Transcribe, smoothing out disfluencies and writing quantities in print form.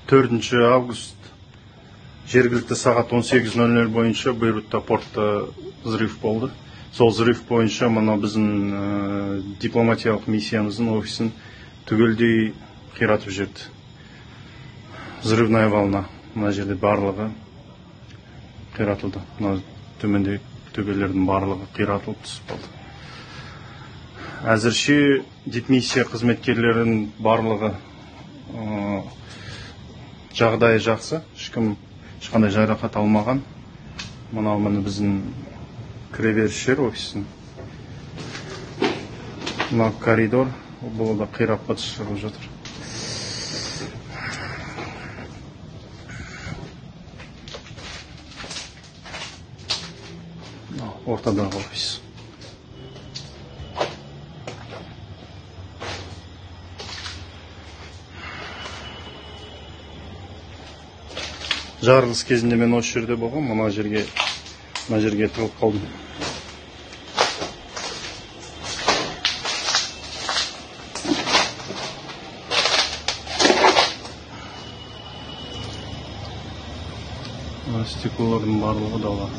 4 август жергілікті сағат 18:00 бойынша Бейрутта портта взрыв болды. Сол взрыв бойынша мына біздің дипломатиялық миссиямыздың офисін түгелдей қиратып жіберді. Взрывная волна. Мына жерде барлығы қиратылды. Мына төменде төбелердің барлығы қиратылып түсіп қалды. Әзірше дипмиссия қызметкерлерінің барлығы жағдайы жақсы. Ешқандай жарақат алмаған. Мынау біздің кіреберіс жер офистің. Мына коридор, бұл да қирап шығып жатыр. Ортадағы офис. Жарылыс кезінде мен осы жерде болғам, мына жерге тығылып қалдым. Стеклолардың барлығы дала.